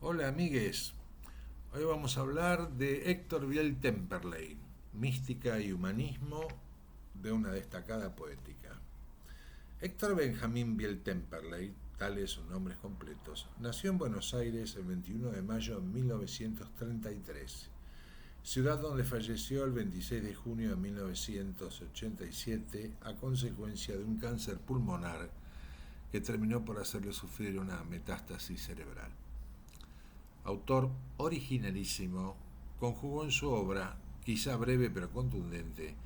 Hola amigues, hoy vamos a hablar de Héctor Biel Temperley, mística y humanismo de una destacada poética. Héctor Benjamín Biel Temperley, tales sus nombres completos, nació en Buenos Aires el 21 de mayo de 1933, ciudad donde falleció el 26 de junio de 1987 a consecuencia de un cáncer pulmonar que terminó por hacerle sufrir una metástasis cerebral. Autor originalísimo, conjugó en su obra, quizá breve pero contundente,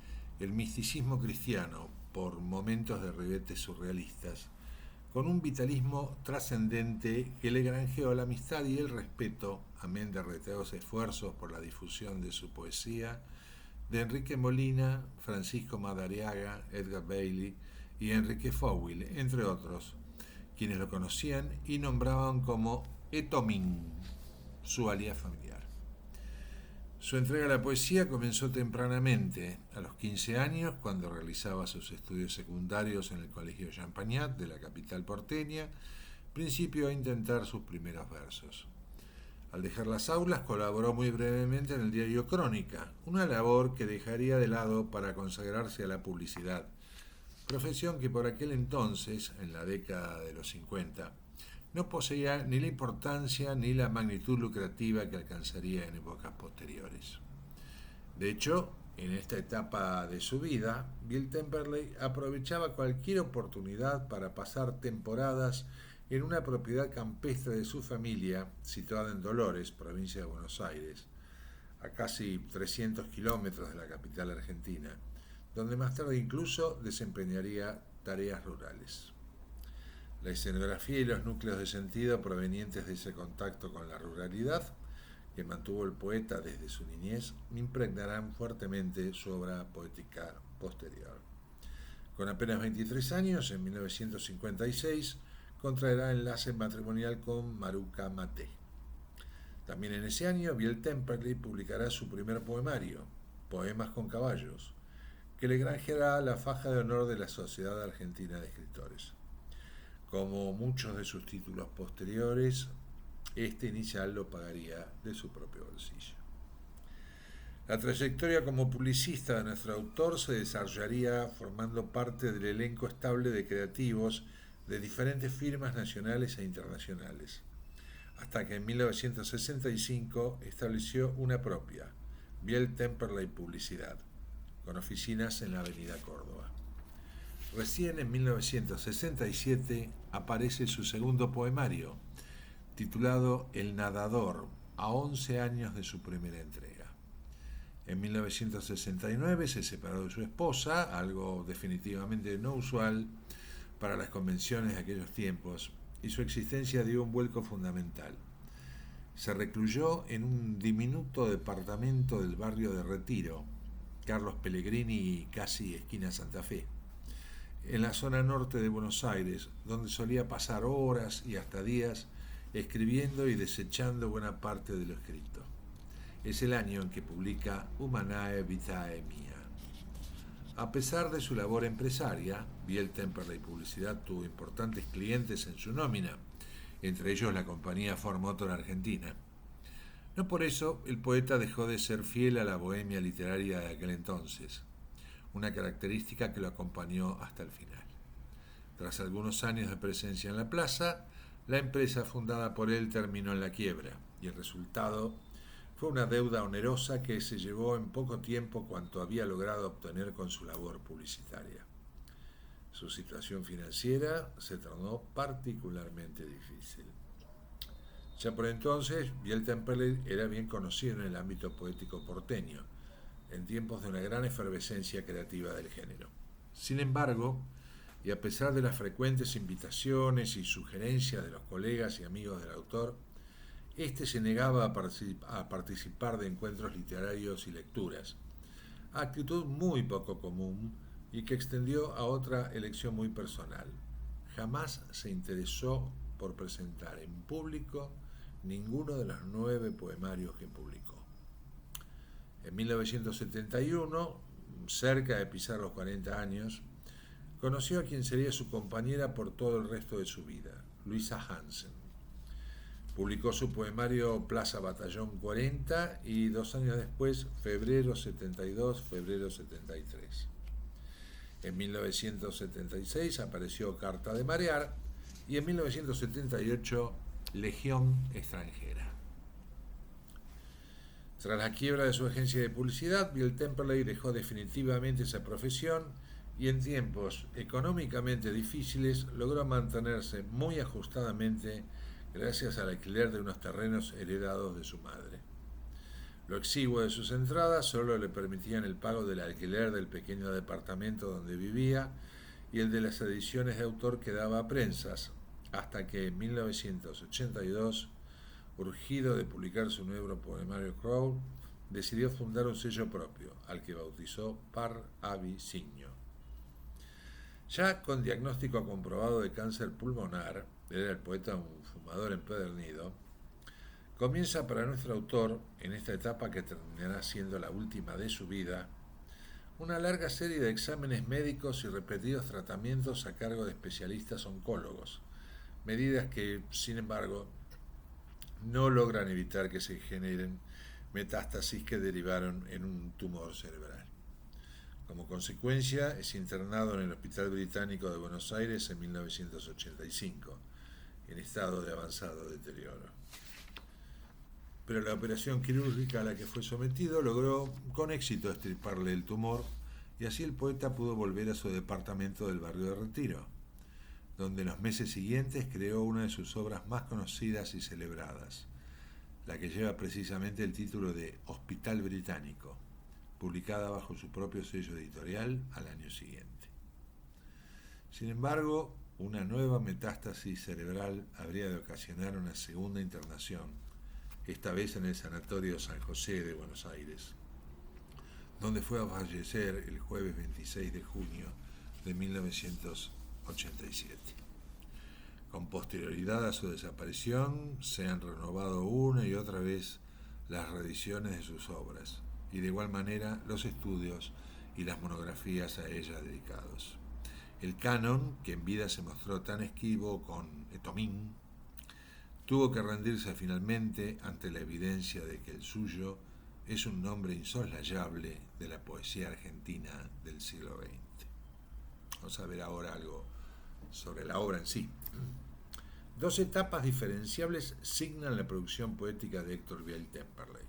el misticismo cristiano por momentos de ribetes surrealistas, con un vitalismo trascendente que le granjeó la amistad y el respeto, amén de reiterados esfuerzos por la difusión de su poesía, de Enrique Molina, Francisco Madariaga, Edgar Bailey y Enrique Fowil, entre otros, quienes lo conocían y nombraban como Etomín, su alias familiar. Su entrega a la poesía comenzó tempranamente, a los 15 años, cuando realizaba sus estudios secundarios en el Colegio Champagnat de la capital porteña, principió a intentar sus primeros versos. Al dejar las aulas colaboró muy brevemente en el diario Crónica, una labor que dejaría de lado para consagrarse a la publicidad, profesión que por aquel entonces, en la década de los 50, no poseía ni la importancia ni la magnitud lucrativa que alcanzaría en épocas posteriores. De hecho, en esta etapa de su vida, Bill Temperley aprovechaba cualquier oportunidad para pasar temporadas en una propiedad campestre de su familia, situada en Dolores, provincia de Buenos Aires, a casi 300 kilómetros de la capital argentina, donde más tarde incluso desempeñaría tareas rurales. La escenografía y los núcleos de sentido provenientes de ese contacto con la ruralidad que mantuvo el poeta desde su niñez impregnarán fuertemente su obra poética posterior. Con apenas 23 años, en 1956, contraerá enlace matrimonial con Maruca Maté. También en ese año, Biel Temperley publicará su primer poemario, Poemas con caballos, que le granjeará la faja de honor de la Sociedad Argentina de Escritores. Como muchos de sus títulos posteriores, este inicial lo pagaría de su propio bolsillo. La trayectoria como publicista de nuestro autor se desarrollaría formando parte del elenco estable de creativos de diferentes firmas nacionales e internacionales, hasta que en 1965 estableció una propia, Biel Temperley Publicidad, con oficinas en la Avenida Córdoba. Recién en 1967 aparece su segundo poemario, titulado El Nadador, a 11 años de su primera entrega. En 1969 se separó de su esposa, algo definitivamente no usual para las convenciones de aquellos tiempos, y su existencia dio un vuelco fundamental. Se recluyó en un diminuto departamento del barrio de Retiro, Carlos Pellegrini, casi esquina Santa Fe, en la zona norte de Buenos Aires, donde solía pasar horas y hasta días escribiendo y desechando buena parte de lo escrito. Es el año en que publica Humanae Vitae Mia. A pesar de su labor empresaria, Biel Temperley Publicidad tuvo importantes clientes en su nómina, entre ellos la compañía Ford Motor Argentina. No por eso el poeta dejó de ser fiel a la bohemia literaria de aquel entonces, una característica que lo acompañó hasta el final. Tras algunos años de presencia en la plaza, la empresa fundada por él terminó en la quiebra y el resultado fue una deuda onerosa que se llevó en poco tiempo cuanto había logrado obtener con su labor publicitaria. Su situación financiera se tornó particularmente difícil. Ya por entonces, Biel Temperley era bien conocido en el ámbito poético porteño, en tiempos de una gran efervescencia creativa del género. Sin embargo, y a pesar de las frecuentes invitaciones y sugerencias de los colegas y amigos del autor, este se negaba a participar de encuentros literarios y lecturas, actitud muy poco común y que extendió a otra elección muy personal. Jamás se interesó por presentar en público ninguno de los 9 poemarios que publicó. En 1971, cerca de pisar los 40 años, conoció a quien sería su compañera por todo el resto de su vida, Luisa Hansen. Publicó su poemario Plaza Batallón 40 y 2 años después, febrero 72, febrero 73. En 1976 apareció Carta de Marear y en 1978 Legión extranjera. Tras la quiebra de su agencia de publicidad, Bill Temperley dejó definitivamente esa profesión y en tiempos económicamente difíciles logró mantenerse muy ajustadamente gracias al alquiler de unos terrenos heredados de su madre. Lo exiguo de sus entradas solo le permitían el pago del alquiler del pequeño departamento donde vivía y el de las ediciones de autor que daba a prensas, hasta que en 1982, urgido de publicar su nuevo poemario Crow, decidió fundar un sello propio, al que bautizó Par Avicinio. Ya con diagnóstico comprobado de cáncer pulmonar, era el poeta un fumador empedernido, comienza para nuestro autor, en esta etapa que terminará siendo la última de su vida, una larga serie de exámenes médicos y repetidos tratamientos a cargo de especialistas oncólogos, medidas que, sin embargo, no logran evitar que se generen metástasis que derivaron en un tumor cerebral. Como consecuencia, es internado en el Hospital Británico de Buenos Aires en 1985, en estado de avanzado deterioro. Pero la operación quirúrgica a la que fue sometido logró con éxito extirparle el tumor y así el poeta pudo volver a su departamento del barrio de Retiro, donde en los meses siguientes creó una de sus obras más conocidas y celebradas, la que lleva precisamente el título de Hospital Británico, publicada bajo su propio sello editorial al año siguiente. Sin embargo, una nueva metástasis cerebral habría de ocasionar una segunda internación, esta vez en el Sanatorio San José de Buenos Aires, donde fue a fallecer el jueves 26 de junio de 1987. Con posterioridad a su desaparición, se han renovado una y otra vez las reediciones de sus obras, y de igual manera los estudios y las monografías a ella dedicados. El canon, que en vida se mostró tan esquivo con Etomín, tuvo que rendirse finalmente ante la evidencia de que el suyo es un nombre insoslayable de la poesía argentina del siglo XX. Vamos a ver ahora algo sobre la obra en sí. Dos etapas diferenciables signan la producción poética de Héctor Biel Temperley,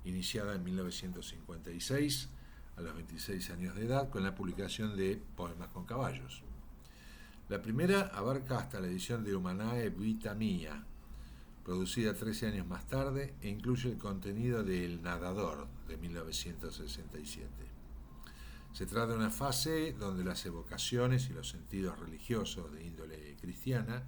iniciada en 1956, a los 26 años de edad, con la publicación de Poemas con caballos. La primera abarca hasta la edición de Humanae Vita Mia, producida 13 años más tarde, e incluye el contenido de El Nadador, de 1967. Se trata de una fase donde las evocaciones y los sentidos religiosos de índole cristiana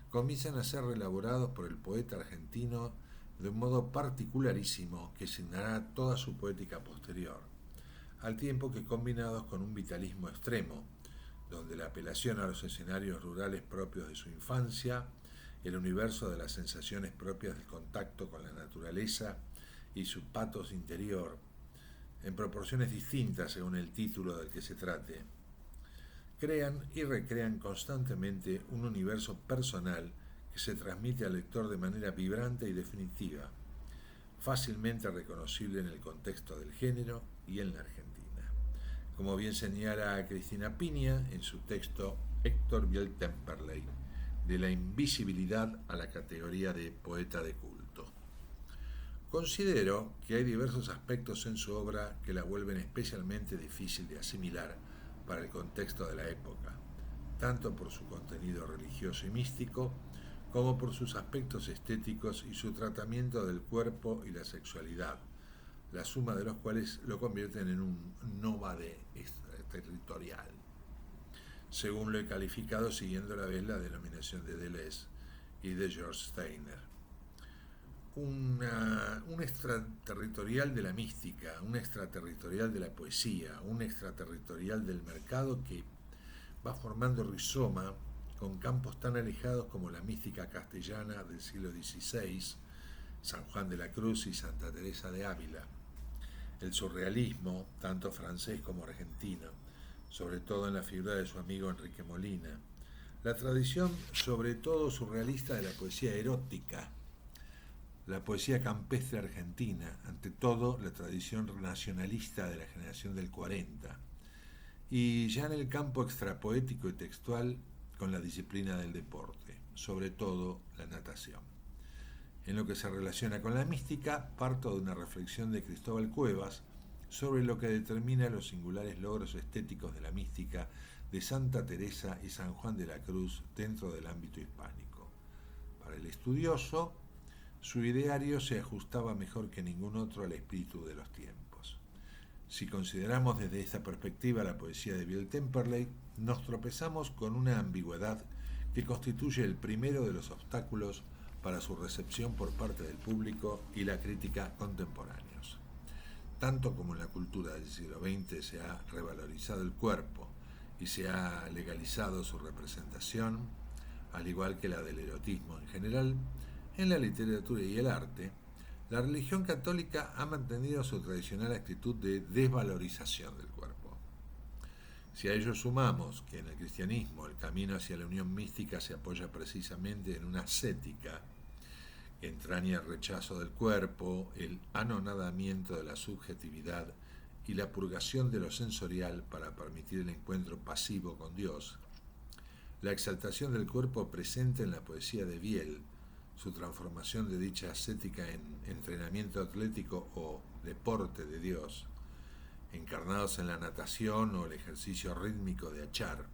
comienzan a ser reelaborados por el poeta argentino de un modo particularísimo que signará toda su poética posterior, al tiempo que combinados con un vitalismo extremo, donde la apelación a los escenarios rurales propios de su infancia, el universo de las sensaciones propias del contacto con la naturaleza y su patos interior, en proporciones distintas según el título del que se trate, crean y recrean constantemente un universo personal que se transmite al lector de manera vibrante y definitiva, fácilmente reconocible en el contexto del género y en la Argentina. Como bien señala Cristina Piña en su texto Héctor Biel Temperley, de la invisibilidad a la categoría de poeta de culto. Considero que hay diversos aspectos en su obra que la vuelven especialmente difícil de asimilar para el contexto de la época, tanto por su contenido religioso y místico, como por sus aspectos estéticos y su tratamiento del cuerpo y la sexualidad, la suma de los cuales lo convierten en un nómade extraterritorial, según lo he calificado siguiendo a la vez la denominación de Deleuze y de George Steiner. Un extraterritorial de la mística, un extraterritorial de la poesía, un extraterritorial del mercado que va formando rizoma con campos tan alejados como la mística castellana del siglo XVI, San Juan de la Cruz y Santa Teresa de Ávila, el surrealismo, tanto francés como argentino, sobre todo en la figura de su amigo Enrique Molina, la tradición sobre todo surrealista de la poesía erótica, la poesía campestre argentina, ante todo la tradición nacionalista de la generación del 40, y ya en el campo extrapoético y textual con la disciplina del deporte, sobre todo la natación. En lo que se relaciona con la mística, parto de una reflexión de Cristóbal Cuevas sobre lo que determina los singulares logros estéticos de la mística de Santa Teresa y San Juan de la Cruz dentro del ámbito hispánico. Para el estudioso, su ideario se ajustaba mejor que ningún otro al espíritu de los tiempos. Si consideramos desde esta perspectiva la poesía de Biel Temperley, nos tropezamos con una ambigüedad que constituye el primero de los obstáculos para su recepción por parte del público y la crítica contemporáneos. Tanto como en la cultura del siglo XX se ha revalorizado el cuerpo y se ha legalizado su representación, al igual que la del erotismo en general, en la literatura y el arte, la religión católica ha mantenido su tradicional actitud de desvalorización del cuerpo. Si a ello sumamos que en el cristianismo el camino hacia la unión mística se apoya precisamente en una ascética que entraña el rechazo del cuerpo, el anonadamiento de la subjetividad y la purgación de lo sensorial para permitir el encuentro pasivo con Dios, la exaltación del cuerpo presente en la poesía de Biel, su transformación de dicha ascética en entrenamiento atlético o deporte de Dios, encarnados en la natación o el ejercicio rítmico de achar,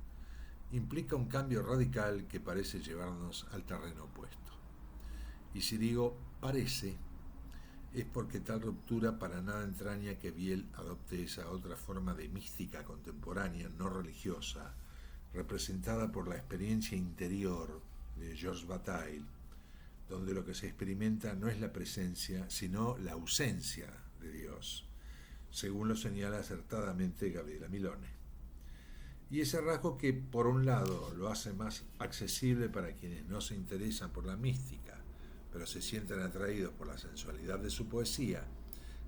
implica un cambio radical que parece llevarnos al terreno opuesto. Y si digo parece, es porque tal ruptura para nada entraña que Biel adopte esa otra forma de mística contemporánea, no religiosa, representada por la experiencia interior de Georges Bataille, donde lo que se experimenta no es la presencia, sino la ausencia de Dios, según lo señala acertadamente Gabriela Milone. Y ese rasgo que, por un lado, lo hace más accesible para quienes no se interesan por la mística, pero se sienten atraídos por la sensualidad de su poesía,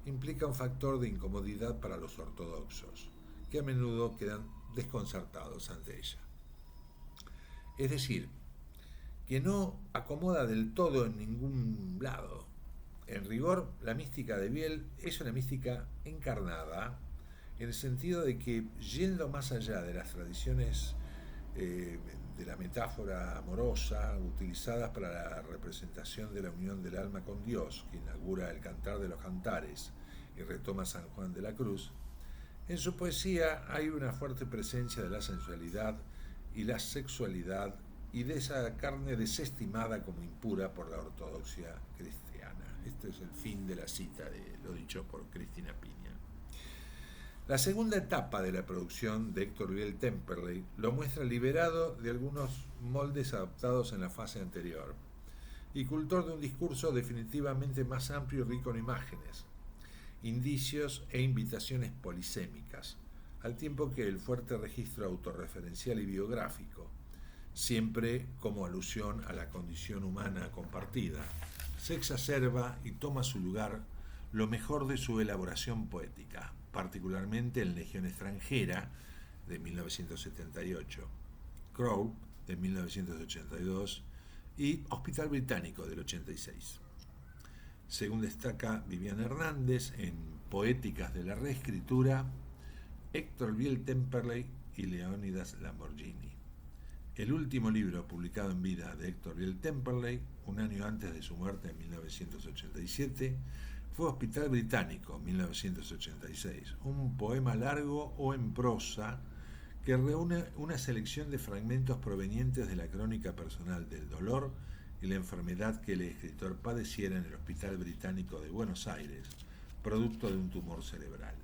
implica un factor de incomodidad para los ortodoxos, que a menudo quedan desconcertados ante ella. Es decir, que no acomoda del todo en ningún lado. En rigor, la mística de Biel es una mística encarnada, en el sentido de que, yendo más allá de las tradiciones de la metáfora amorosa utilizadas para la representación de la unión del alma con Dios, que inaugura el Cantar de los Cantares y retoma San Juan de la Cruz, en su poesía hay una fuerte presencia de la sensualidad y la sexualidad y de esa carne desestimada como impura por la ortodoxia cristiana. Este es el fin de la cita de lo dicho por Cristina Piña. La segunda etapa de la producción de Héctor Biel Temperley lo muestra liberado de algunos moldes adoptados en la fase anterior y cultor de un discurso definitivamente más amplio y rico en imágenes, indicios e invitaciones polisémicas, al tiempo que el fuerte registro autorreferencial y biográfico, siempre como alusión a la condición humana compartida, se exacerba y toma su lugar lo mejor de su elaboración poética, particularmente en Legión extranjera de 1978, Crow de 1982 y Hospital Británico del 86. Según destaca Viviana Hernández en Poéticas de la Reescritura, Héctor Biel Temperley y Leónidas Lamborghini. El último libro publicado en vida de Héctor Biel Temperley, un año antes de su muerte en 1987, fue Hospital Británico, 1986, un poema largo o en prosa que reúne una selección de fragmentos provenientes de la crónica personal del dolor y la enfermedad que el escritor padeciera en el Hospital Británico de Buenos Aires, producto de un tumor cerebral.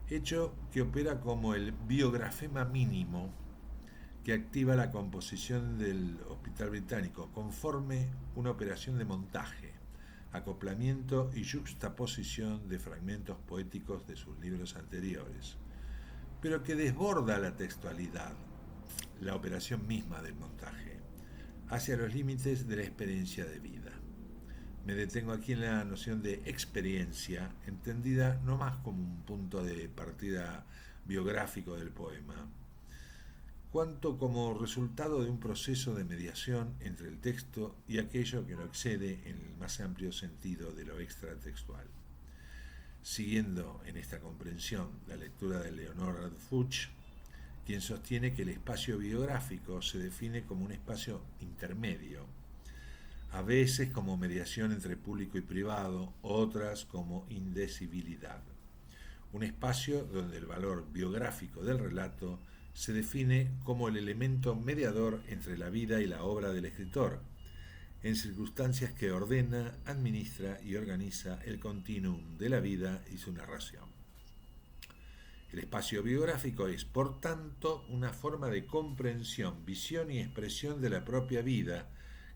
Hecho que opera como el biografema mínimo que activa la composición del Hospital Británico, conforme una operación de montaje, acoplamiento y yuxtaposición de fragmentos poéticos de sus libros anteriores, pero que desborda la textualidad, la operación misma del montaje, hacia los límites de la experiencia de vida. Me detengo aquí en la noción de experiencia, entendida no más como un punto de partida biográfico del poema, cuanto como resultado de un proceso de mediación entre el texto y aquello que lo excede en el más amplio sentido de lo extratextual. Siguiendo en esta comprensión la lectura de Leonard Fuchs, quien sostiene que el espacio biográfico se define como un espacio intermedio, a veces como mediación entre público y privado, otras como indecibilidad. Un espacio donde el valor biográfico del relato se define como el elemento mediador entre la vida y la obra del escritor, en circunstancias que ordena, administra y organiza el continuum de la vida y su narración. El espacio biográfico es, por tanto, una forma de comprensión, visión y expresión de la propia vida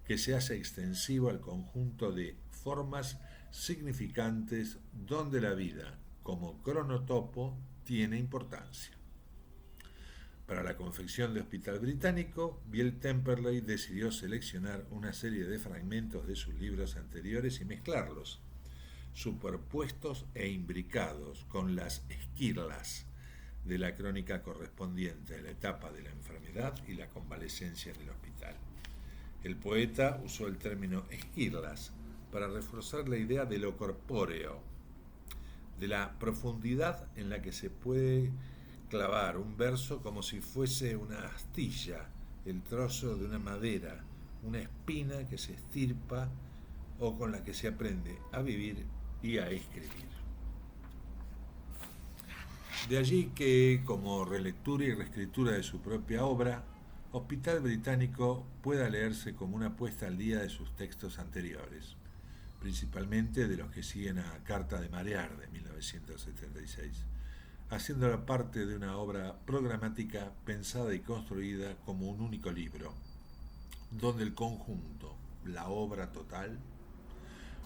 que se hace extensivo al conjunto de formas significantes donde la vida, como cronotopo, tiene importancia. Para la confección de Hospital Británico, Biel Temperley decidió seleccionar una serie de fragmentos de sus libros anteriores y mezclarlos, superpuestos e imbricados con las esquirlas de la crónica correspondiente a la etapa de la enfermedad y la convalecencia en el hospital. El poeta usó el término esquirlas para reforzar la idea de lo corpóreo, de la profundidad en la que se puede clavar un verso como si fuese una astilla, el trozo de una madera, una espina que se estirpa o con la que se aprende a vivir y a escribir. De allí que, como relectura y reescritura de su propia obra, Hospital Británico pueda leerse como una puesta al día de sus textos anteriores, principalmente de los que siguen a Carta de Marear de 1976, haciéndola parte de una obra programática pensada y construida como un único libro, donde el conjunto, la obra total,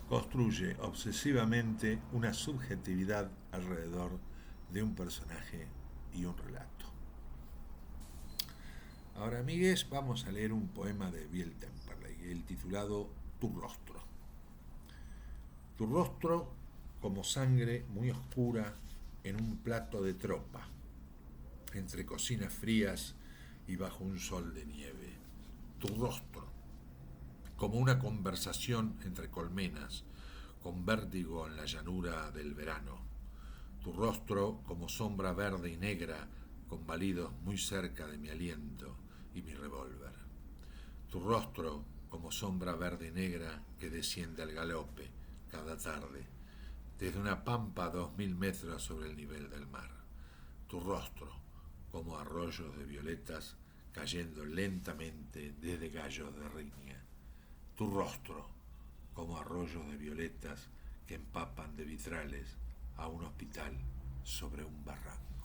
construye obsesivamente una subjetividad alrededor de un personaje y un relato. Ahora, amigues, vamos a leer un poema de Biel Temperley, el titulado Tu rostro. Tu rostro como sangre muy oscura en un plato de tropa, entre cocinas frías y bajo un sol de nieve. Tu rostro como una conversación entre colmenas, con vértigo en la llanura del verano. Tu rostro como sombra verde y negra, con balidos muy cerca de mi aliento y mi revólver. Tu rostro como sombra verde y negra que desciende al galope cada tarde, desde una pampa a 2000 metros sobre el nivel del mar. Tu rostro como arroyos de violetas cayendo lentamente desde gallos de riña. Tu rostro como arroyos de violetas que empapan de vitrales a un hospital sobre un barranco.